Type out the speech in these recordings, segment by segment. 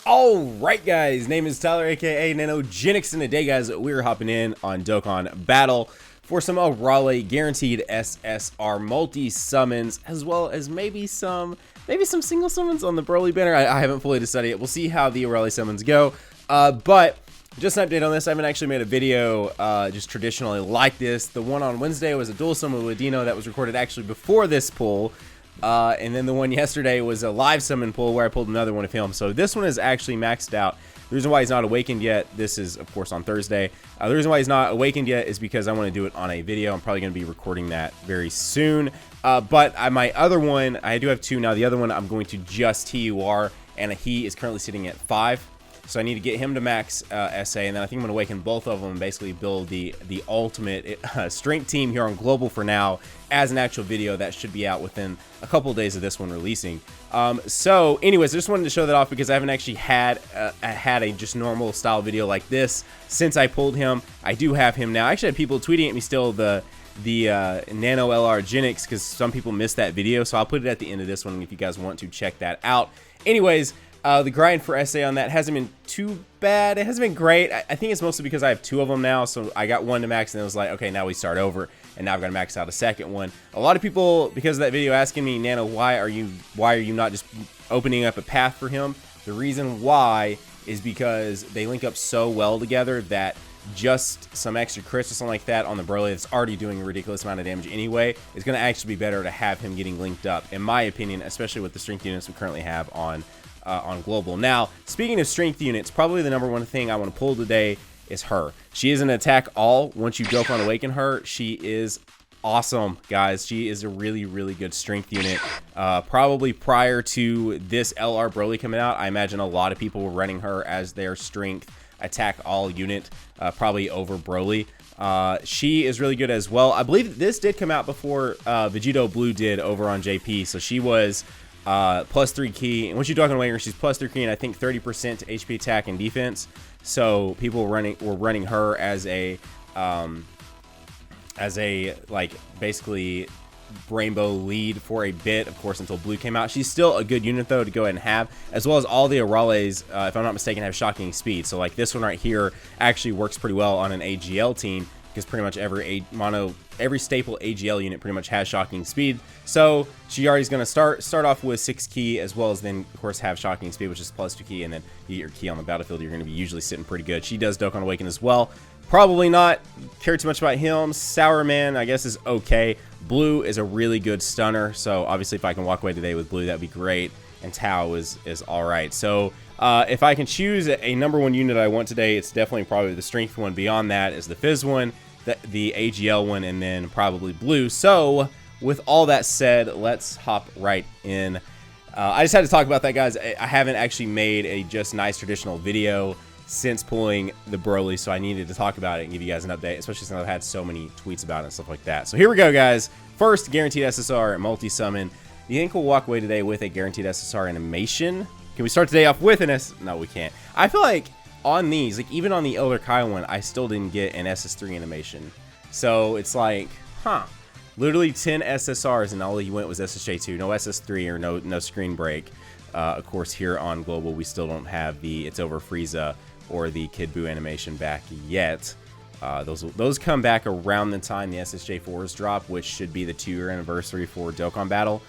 Alright guys, name is Tyler aka Nanogenix, and today guys we're hopping in on Dokkan Battle for some Arale Guaranteed SSR Multi Summons, as well as maybe some single summons on the Broly banner. I haven't fully decided yet. We'll see how the Arale summons go, but just an update on this. I haven't actually made a video just traditionally like this. The one on Wednesday was a dual summon with Dino that was recorded actually before this pull. And then the one yesterday was a live summon pull where I pulled another one of him. So this one is actually maxed out. The reason why he's not awakened yet, this is of course on Thursday. The reason why he's not awakened yet is because I want to do it on a video. I'm probably going to be recording that very soon. But my other one, I do have two now. The other one I'm going to just TUR, and he is currently sitting at 5. So I need to get him to max SA, and then I think I'm going to awaken both of them and basically build the ultimate strength team here on Global for now as an actual video that should be out within a couple of days of this one releasing. So anyways, I just wanted to show that off because I haven't actually had a just normal style video like this since I pulled him. I do have him now. I actually had people tweeting at me still the Nanogenix because some people missed that video, so I'll put it at the end of this one if you guys want to check that out. Anyways, the grind for SA on that hasn't been too bad. It hasn't been great. I think it's mostly because I have 2 of them now. So I got one to max and it was like, okay, now we start over. And now I've got to max out a second one. A lot of people, because of that video, asking me, Nano, why are you not just opening up a path for him? The reason why is because they link up so well together that just some extra crits or something like that on the Broly that's already doing a ridiculous amount of damage anyway is going to actually be better to have him getting linked up, in my opinion, especially with the strength units we currently have on Global. Now, speaking of strength units, probably the #1 thing I want to pull today is her. She is an attack all. Once you Dokkan awaken her, she is awesome, guys. She is a really, really good strength unit. Probably prior to this LR Broly coming out, I imagine a lot of people were running her as their strength attack all unit, probably over Broly. She is really good as well. I believe this did come out before Vegito Blue did over on JP, so she was +3 key, and once you Dokkan awaken her, she's +3 key, and I think 30% to HP attack and defense. So people were running her as a like basically rainbow lead for a bit, of course, until Blue came out. She's still a good unit though to go ahead and have, as well as all the Arales, if I'm not mistaken, have shocking speed. So like this one right here actually works pretty well on an AGL team, because pretty much every staple AGL unit pretty much has shocking speed. So she already is going to start off with 6 key, as well as then of course have shocking speed, which is +2 key, and then you get your key on the battlefield. You're going to be usually sitting pretty good. She does Dokkan Awaken as well. Probably not care too much about him. Sour Man, I guess, is okay. Blue is a really good stunner, so obviously if I can walk away today with Blue, that'd be great. And Tao is all right. So if I can choose a #1 unit I want today, it's definitely probably the strength one. Beyond that is the Fizz one, the AGL one, and then probably Blue. So with all that said, let's hop right in. I just had to talk about that, guys. I haven't actually made a just nice traditional video since pulling the Broly, so I needed to talk about it and give you guys an update, especially since I've had so many tweets about it and stuff like that. So here we go, guys. First, Guaranteed SSR Multi Summon. Do you think we'll walk away today with a Guaranteed SSR animation? Can we start today off with an No, we can't. I feel like on these, like even on the Elder Kai one, I still didn't get an SS3 animation. So it's like, huh. Literally 10 SSRs and all you went was SSJ2, no SS3 or no screen break. Of course, here on Global, we still don't have the It's Over Frieza or the Kid Buu animation back yet. Those come back around the time the SSJ4s drop, which should be the 2-year anniversary for Dokkan Battle.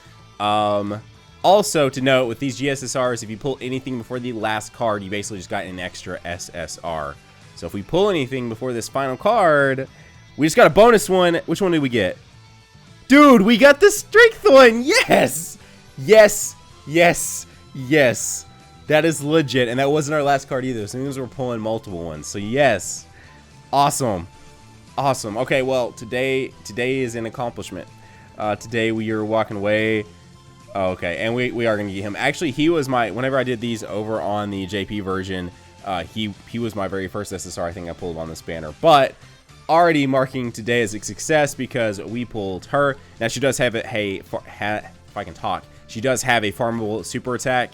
Also to note, with these GSSRs, if you pull anything before the last card, you basically just got an extra SSR. So if we pull anything before this final card, we just got a bonus one. Which one did we get? Dude, we got the strength one. Yes! Yes, yes, yes. That is legit, and that wasn't our last card either. So it means we're pulling multiple ones. So yes, awesome, awesome. Okay, well today is an accomplishment. Today we are walking away. Oh, okay, and we are gonna get him. Actually, he was whenever I did these over on the JP version, he was my very first SSR I think I pulled on this banner. But already marking today as a success because we pulled her. Now she does have if I can talk, she does have a farmable super attack.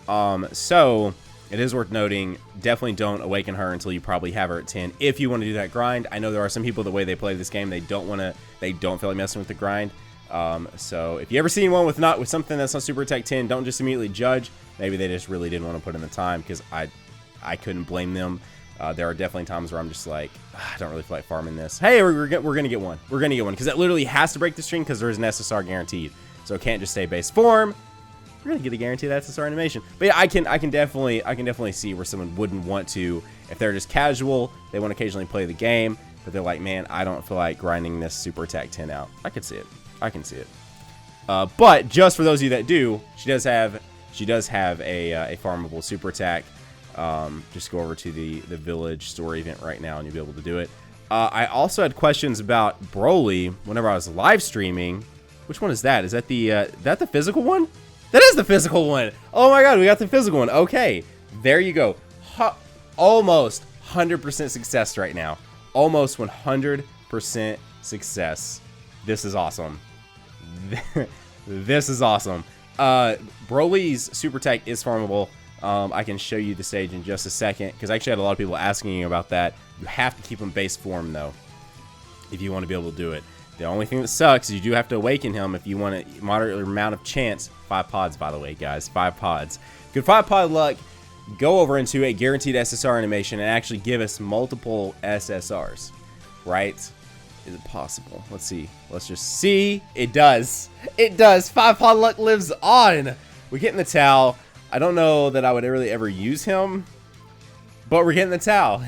So it is worth noting, definitely don't awaken her until you probably have her at 10 if you want to do that grind. I know there are some people, the way they play this game, they don't feel like messing with the grind. So if you ever seen one with something that's not Super Attack 10, don't just immediately judge. Maybe they just really didn't want to put in the time, because I couldn't blame them. There are definitely times where I'm just like, I don't really feel like farming this. Hey, we're gonna get one. We're gonna get one, because it literally has to break the string, because there's an SSR guaranteed. So it can't just stay base form. We're gonna get a guaranteed SSR animation. But yeah, I can definitely see where someone wouldn't want to, if they're just casual, they want to occasionally play the game, but they're like, man, I don't feel like grinding this Super Attack 10 out. I can see it. I can see it. But just for those of you that do, she does have a farmable Super Attack. Just go over to the village story event right now, and you'll be able to do it. I also had questions about Broly whenever I was live streaming. Which one is that? Is that the physical one? That is the physical one. Oh my god, we got the physical one. Okay, there you go. Almost 100% success right now. Almost 100% success. This is awesome. This is awesome. Broly's Super Attack is farmable. I can show you the stage in just a second, because I actually had a lot of people asking you about that. You have to keep him base form, though, if you want to be able to do it. The only thing that sucks is you do have to awaken him if you want a moderate amount of chance. 5 pods, by the way, guys. 5 pods. Good 5 pod luck. Go over into a guaranteed SSR animation and actually give us multiple SSRs, right? Is it possible? Let's see. Let's just see. It does. It does. 5 pod luck lives on. We're getting the towel. I don't know that I would really ever use him, but we're getting the towel.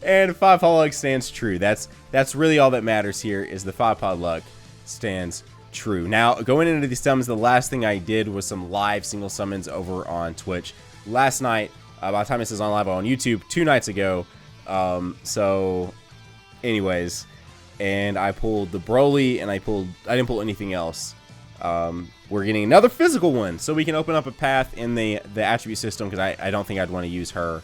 And 5 pod luck stands true. That's really all that matters here, is the 5 pod luck stands true. Now, going into these summons, the last thing I did was some live single summons over on Twitch. Last night, by the time this is on live on YouTube, 2 nights ago. So, anyways, and I pulled the Broly, and I didn't pull anything else. We're getting another physical one, so we can open up a path in the attribute system, because I don't think I'd want to use her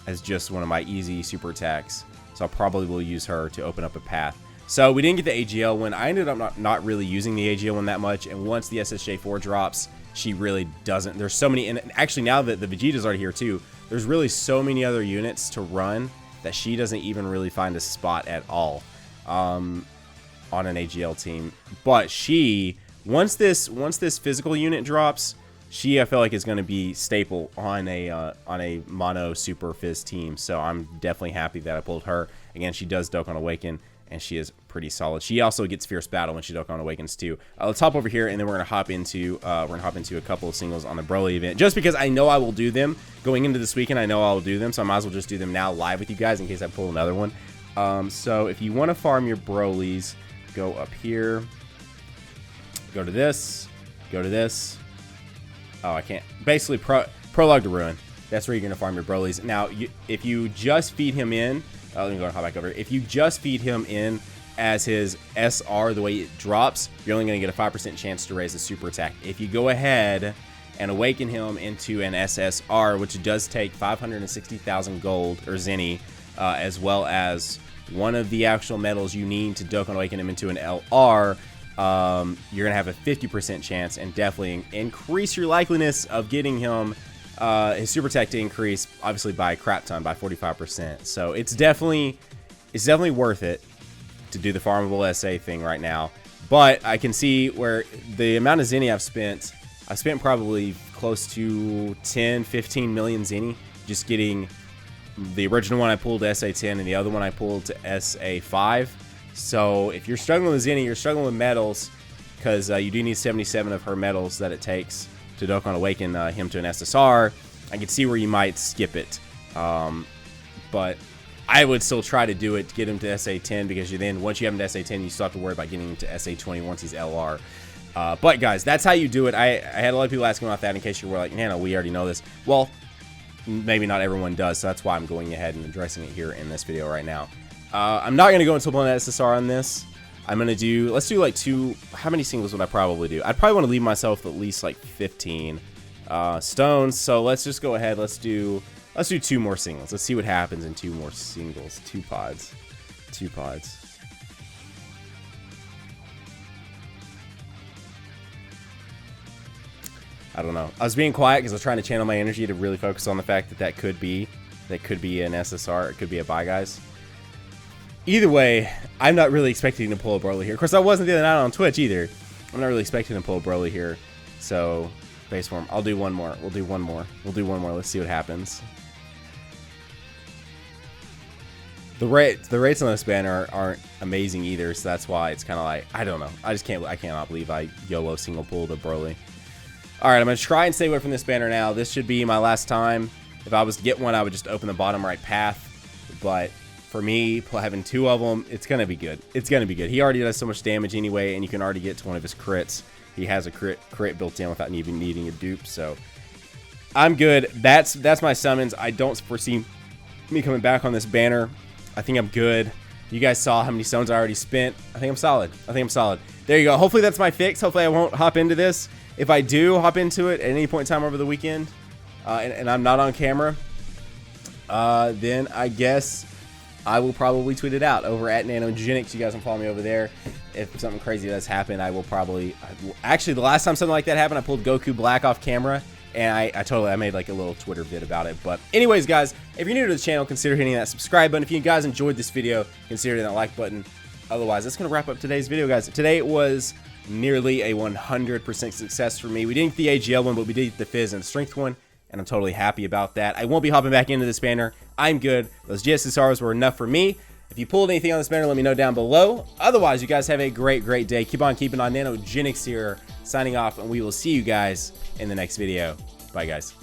as just one of my easy super attacks. So I probably will use her to open up a path. So we didn't get the AGL one. I ended up not really using the AGL one that much, and once the SSJ4 drops, she really doesn't. There's so many, and actually now that the Vegeta's already here too, there's really so many other units to run that she doesn't even really find a spot at all on an AGL team. But she, once this physical unit drops, she, I feel like, is going to be staple on a mono super fizz team. So I'm definitely happy that I pulled her. Again, she does Dokkan Awaken, and she is pretty solid. She also gets Fierce Battle when she Dokkan Awakens too. Let's hop over here, and then we're gonna hop into a couple of singles on the Broly event, just because I know I will do them going into this weekend. I know I will do them, so I might as well just do them now live with you guys in case I pull another one. So if you want to farm your Brolys, go up here, go to this, go to this. Oh, I can't. Basically, Prologue to Ruin. That's where you're gonna farm your Brolys. Now, if you just feed him in. Let me go and hop back over. If you just feed him in as his SR, the way it drops, you're only going to get a 5% chance to raise the super attack. If you go ahead and awaken him into an SSR, which does take 560,000 gold, or Zenny, as well as one of the actual medals you need to Dokkan Awaken him into an LR, you're going to have a 50% chance, and definitely increase your likeliness of getting him his super attack to increase, obviously, by a crap ton, by 45%. So it's definitely worth it to do the farmable SA thing right now. But I can see where the amount of Zenny I've spent probably close to 10, 15 million Zenny just getting the original one I pulled to SA10 and the other one I pulled to SA5. So if you're struggling with Zenny, you're struggling with medals, because you do need 77 of her medals that it takes to Dokkan Awaken him to an SSR. I can see where you might skip it, but I would still try to do it to get him to SA10, because once you have him to SA10, you still have to worry about getting him to SA20 once he's LR. But guys, that's how you do it. I had a lot of people asking about that, in case you were like, Nano, we already know this. Well, maybe not everyone does, so that's why I'm going ahead and addressing it here in this video right now. I'm not going to go into one SSR on this. I'm going to do, let's do like 2, how many singles would I probably do? I'd probably want to leave myself at least like 15 stones. So let's just go ahead, let's do 2 more singles. Let's see what happens in 2 more singles. 2 pods. I don't know. I was being quiet because I was trying to channel my energy to really focus on the fact that that could be an SSR. It could be a buy, guys. either way, I'm not really expecting to pull a Broly here. Of course, I wasn't the other night on Twitch either. I'm not really expecting to pull a Broly here. So, base form. I'll do one more. We'll do one more. We'll do one more. Let's see what happens. The rates on this banner aren't amazing either, so that's why it's kind of like, I don't know. I cannot believe I YOLO single pulled a Broly. All right, I'm going to try and stay away from this banner now. This should be my last time. If I was to get one, I would just open the bottom right path. But for me, having 2 of them, it's going to be good. It's going to be good. He already does so much damage anyway, and you can already get to one of his crits. He has a crit built in without even needing a dupe, so I'm good. That's my summons. I don't foresee me coming back on this banner. I think I'm good. You guys saw how many stones I already spent. I think I'm solid. I think I'm solid. There you go. Hopefully that's my fix. Hopefully I won't hop into this. If I do hop into it at any point in time over the weekend, and I'm not on camera, then I guess I will probably tweet it out over at Nanogenix. You guys can follow me over there. If something crazy does happen, I will probably... Actually, the last time something like that happened, I pulled Goku Black off camera. And I made like a little Twitter vid about it. But anyways, guys, if you're new to the channel, consider hitting that subscribe button. If you guys enjoyed this video, consider hitting that like button. Otherwise, that's going to wrap up today's video, guys. Today was nearly a 100% success for me. We didn't get the AGL one, but we did get the Fizz and the Strength one. And I'm totally happy about that. I won't be hopping back into this banner. I'm good. Those GSSRs were enough for me. If you pulled anything on this banner, let me know down below. Otherwise, you guys have a great, great day. Keep on keeping on. Nanogenix here, signing off, and we will see you guys in the next video. Bye, guys.